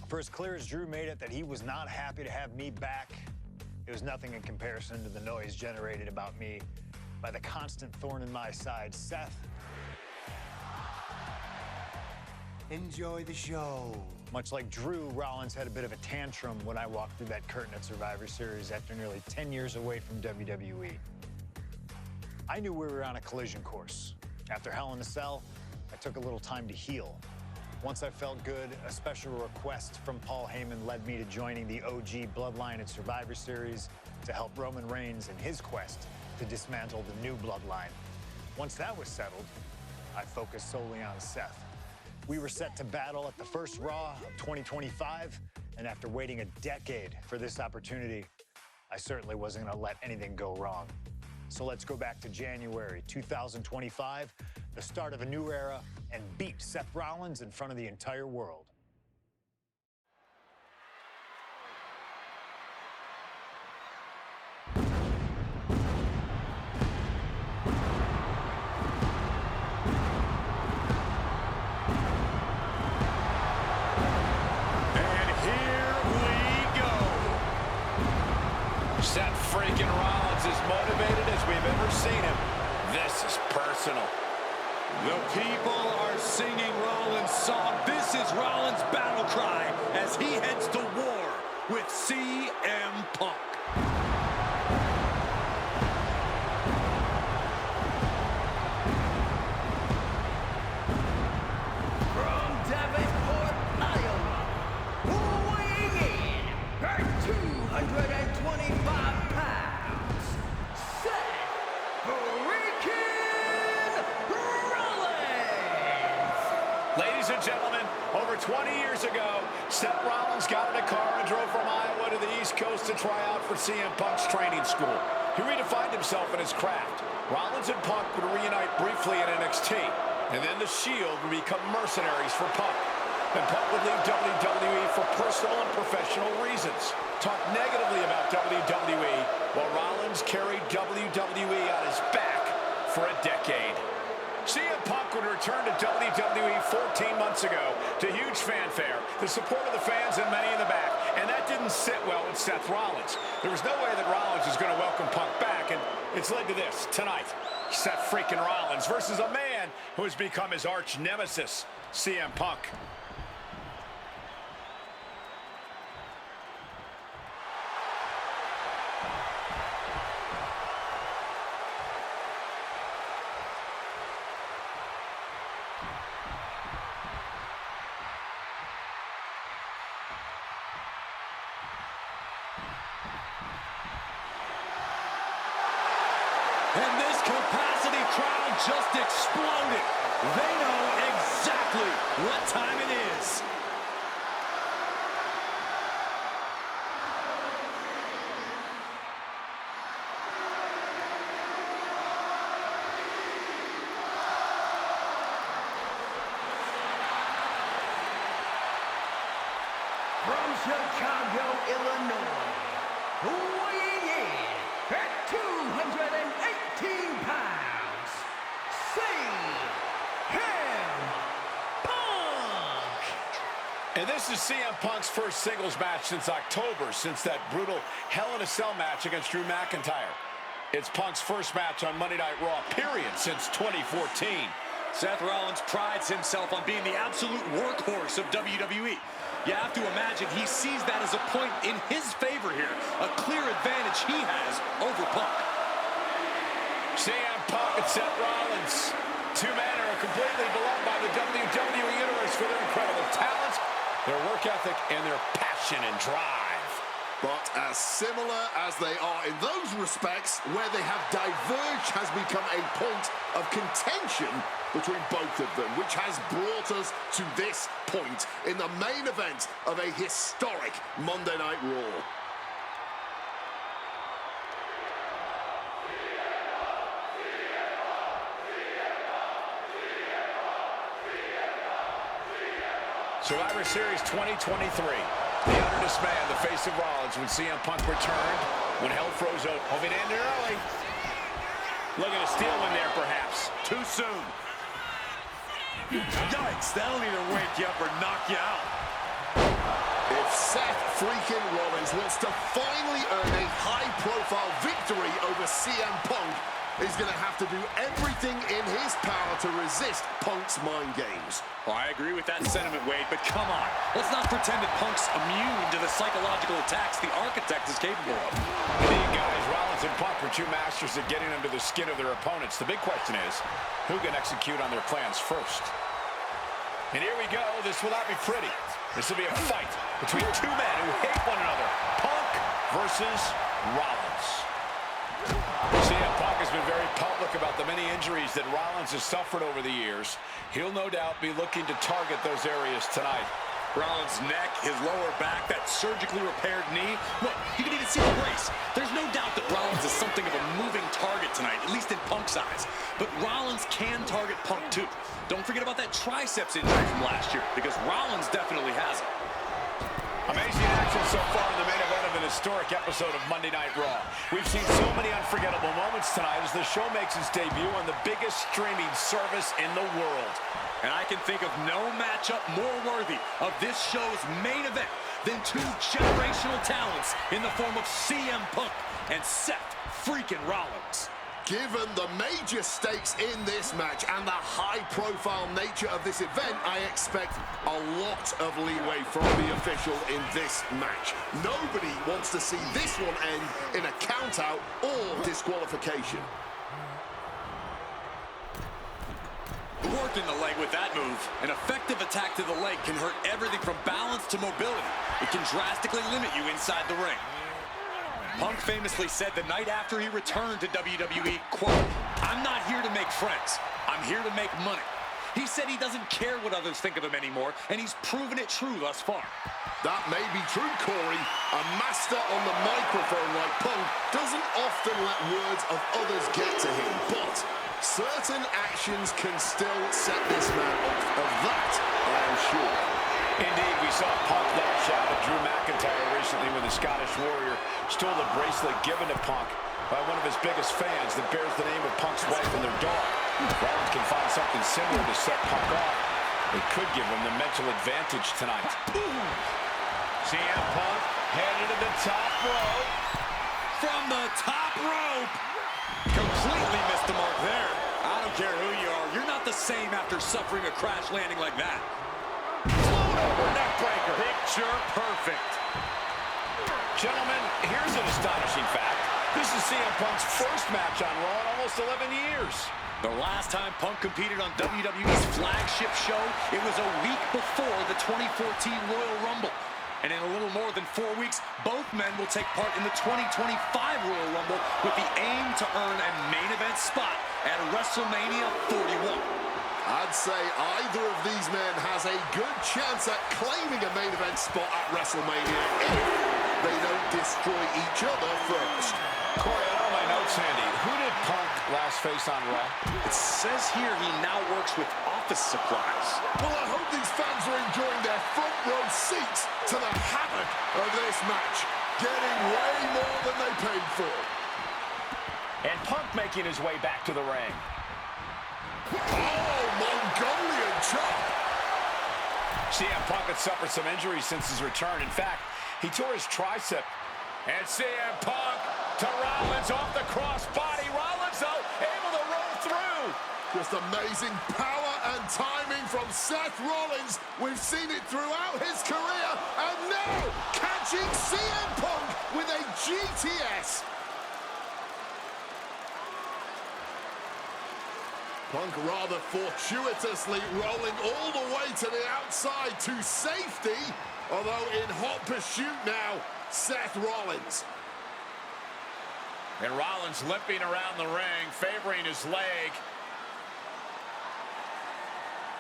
For as clear as Drew made it that he was not happy to have me back, it was nothing in comparison to the noise generated about me by the constant thorn in my side, Seth. Enjoy the show. Much like Drew, Rollins had a bit of a tantrum when I walked through that curtain at Survivor Series after nearly 10 years away from WWE. I knew we were on a collision course. After Hell in a Cell, I took a little time to heal. Once I felt good, a special request from Paul Heyman led me to joining the OG Bloodline at Survivor Series to help Roman Reigns in his quest to dismantle the new Bloodline. Once that was settled, I focused solely on Seth. We were set to battle at the first Raw of 2025, and after waiting a decade for this opportunity, I certainly wasn't gonna let anything go wrong. So let's go back to January 2025, the start of a new era, and beat Seth Rollins in front of the entire world. Seth freaking Rollins is motivated as we've ever seen him. This is personal. The people are singing Rollins' song. This is Rollins' battle cry as he heads to war with CM Punk. From Davenport, Iowa, weighing in at 225 pounds, Seth freaking Rollins! Ladies and gentlemen, over 20 years ago, Seth Rollins got in a car and drove from Iowa to the East Coast to try out for CM Punk's training school. He redefined himself in his craft. Rollins and Punk would reunite briefly in NXT, and then the Shield would become mercenaries for Punk. And Punk would leave WWE for personal and professional reasons. Talk negatively about WWE, while Rollins carried WWE on his back for a decade. CM Punk would return to WWE 14 months ago to huge fanfare, the support of the fans and many in the back, and that didn't sit well with Seth Rollins. There was no way that Rollins was going to welcome Punk back, and it's led to this tonight. Seth freaking Rollins versus a man who has become his arch nemesis, CM Punk. And this capacity crowd just exploded. They know exactly what time it is. From Chicago, Illinois, weighing in at 218 pounds, CM Punk! And this is CM Punk's first singles match since October, since that brutal Hell in a Cell match against Drew McIntyre. It's Punk's first match on Monday Night Raw, period, since 2014. Seth Rollins prides himself on being the absolute workhorse of WWE. You have to imagine he sees that as a point in his favor here, a clear advantage he has over Punk. CM Punk and Seth Rollins, two men who are completely beloved by the WWE Universe for their incredible talent, their work ethic, and their passion and drive. But as similar as they are in those respects, where they have diverged has become a point of contention between both of them, which has brought us to this point in the main event of a historic Monday Night Raw. Survivor Series 2023. The underdog man, the face of Rollins, when CM Punk returned, when hell froze over. Hoping to end it early. Looking to steal one there, perhaps. Too soon. Yikes, that'll either wake you up or knock you out. wants to finally earn a high-profile victory over CM Punk, he's going to have to do everything in his power to resist Punk's mind games. Well, I agree with that sentiment, Wade, but come on. Let's not pretend that Punk's immune to the psychological attacks the Architect is capable of. Indeed, guys, Rollins and Punk are two masters at getting under the skin of their opponents. The big question is, who can execute on their plans first? And here we go. This will not be pretty. This will be a fight between two men who hate one another. Punk versus Rollins. CM Punk has been very public about the many injuries that Rollins has suffered over the years. He'll no doubt be looking to target those areas tonight. Rollins' neck, his lower back, that surgically repaired knee. Look, you can even see the brace. There's no doubt that Rollins is something of a moving target tonight, at least in Punk's eyes. But Rollins can target Punk too. Don't forget about that triceps injury from last year, because Rollins definitely has it. Amazing action so far in the main event of an historic episode of Monday Night Raw. We've seen so many unforgettable moments tonight as the show makes its debut on the biggest streaming service in the world. And I can think of no matchup more worthy of this show's main event than two generational talents in the form of CM Punk and Seth freaking Rollins. Given the major stakes in this match and the high-profile nature of this event, I expect a lot of leeway from the official in this match. Nobody wants to see this one end in a count-out or disqualification. Working the leg with that move. An effective attack to the leg can hurt everything from balance to mobility. It can drastically limit you inside the ring. Punk famously said the night after he returned to WWE, quote, "I'm not here to make friends. I'm here to make money." He said he doesn't care what others think of him anymore, and he's proven it true thus far. That may be true, Corey. A master on the microphone like Punk doesn't often let words of others get to him, but certain actions can still set this man off. Of that, I am sure. Indeed, we saw Punk lash out at Drew McIntyre recently when the Scottish Warrior stole the bracelet given to Punk by one of his biggest fans that bears the name of Punk's wife and their dog. Rollins can find something similar to set Punk off. It could give him the mental advantage tonight. CM Punk headed to the top rope. From the top rope. Completely missed the mark there. I don't care who you are. You're not the same after suffering a crash landing like that. Over neck breaker. Picture perfect. Gentlemen, here's an astonishing fact. This is CM Punk's first match on Raw in almost 11 years. The last time Punk competed on WWE's flagship show, it was a week before the 2014 Royal Rumble. And in a little more than 4 weeks, both men will take part in the 2025 Royal Rumble with the aim to earn a main event spot at WrestleMania 41. I'd say either of these men has a good chance at claiming a main event spot at WrestleMania if they don't destroy each other first. Corey, I know my notes handy. Who did Punk last face on Raw? It says here he now works with office supplies. Well, I hope these fans are enjoying their front row seats to the havoc of this match, getting way more than they paid for. And Punk making his way back to the ring. Oh, Mongolian chop! CM Punk had suffered some injuries since his return. In fact, he tore his tricep. And CM Punk to Rollins off the crossbody. Rollins, though, able to roll through. Just amazing power and timing from Seth Rollins. We've seen it throughout his career. And now, catching CM Punk with a GTS. Punk rather fortuitously rolling all the way to the outside to safety. Although in hot pursuit now, Seth Rollins. And Rollins limping around the ring, favoring his leg.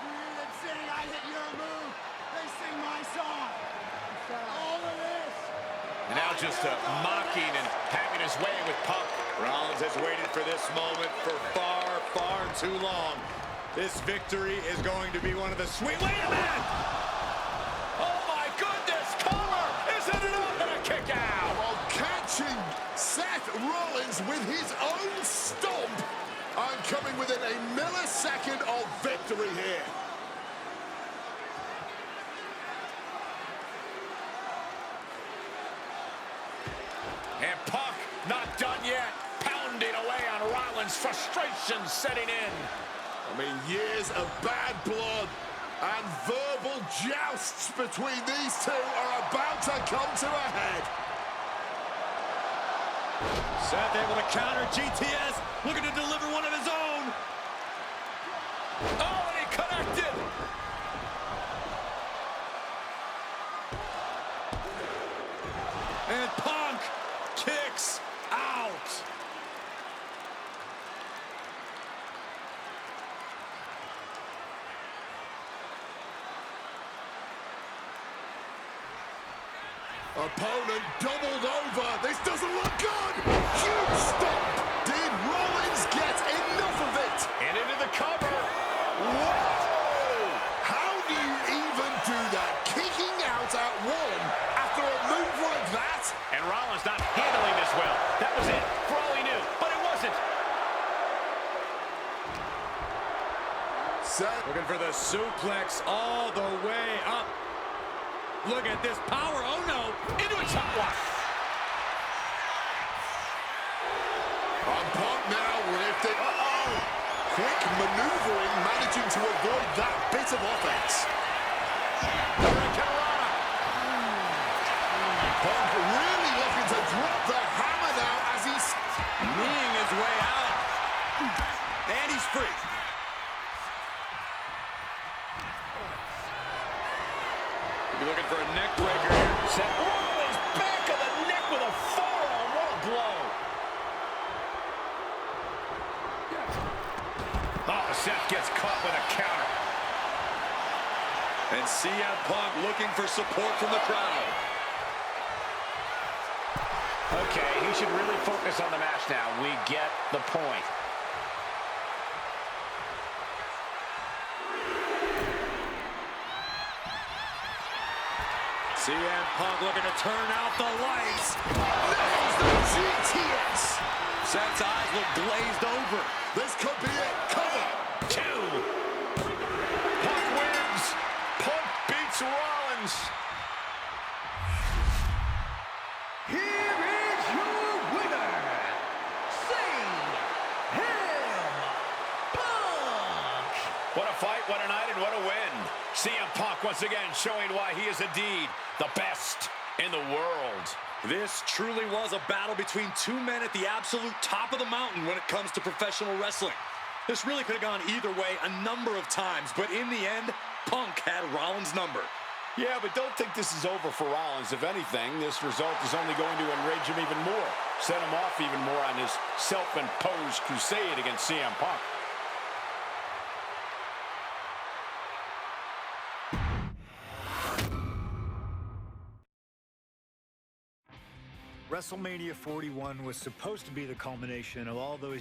You didn't sing, I hit your move. They sing my song. All of this. And now just mocking and having his way with Punk. Rollins has waited for this moment for far, far too long. This victory is going to be one of the sweet... Wait a minute! Oh my goodness! Cover! Isn't it up and a kick out? While catching Seth Rollins with his own stomp and coming within a millisecond of victory here. frustration setting in. I mean, years of bad blood and verbal jousts between these two are about to come to a head. Seth able to counter GTS, looking to deliver one of his own. Oh, and he connected. And Punk kicks out. Opponent doubled over. This doesn't look good. Huge stomp. Did Rollins get enough of it? And into the cover. Whoa! How do you even do that? Kicking out at one after a move like that? And Rollins not handling this well. That was it, for all he knew, but it wasn't. Seth. Looking for the suplex all the way up. Look at this power. Oh, no. Into a top lock. Punk now lifted. Quick maneuvering, managing to avoid that bit of offense. Punk really looking to drop the hammer now as he's Kneeing his way out. And he's free. Be looking for a neck breaker here. Seth Rollins back of the neck with a forearm. What a blow. Oh, Seth gets caught with a counter. And CM Punk looking for support from the crowd. Okay, he should really focus on the match now. We get the point. CM Punk looking to turn out the lights. nails the GTS. Seth's eyes look glazed over. This could be it. Cover. 2. Punk wins. Punk beats Rollins. Here is your winner, CM Punk. What a fight, what a night, and what a win. CM Punk once again showing why he is indeed the best in the world. This truly was a battle between two men at the absolute top of the mountain when it comes to professional wrestling. This really could have gone either way a number of times, but in the end, Punk had Rollins' number. Yeah, but don't think this is over for Rollins. If anything, this result is only going to enrage him even more, set him off even more on his self-imposed crusade against CM Punk. WrestleMania 41 was supposed to be the culmination of all those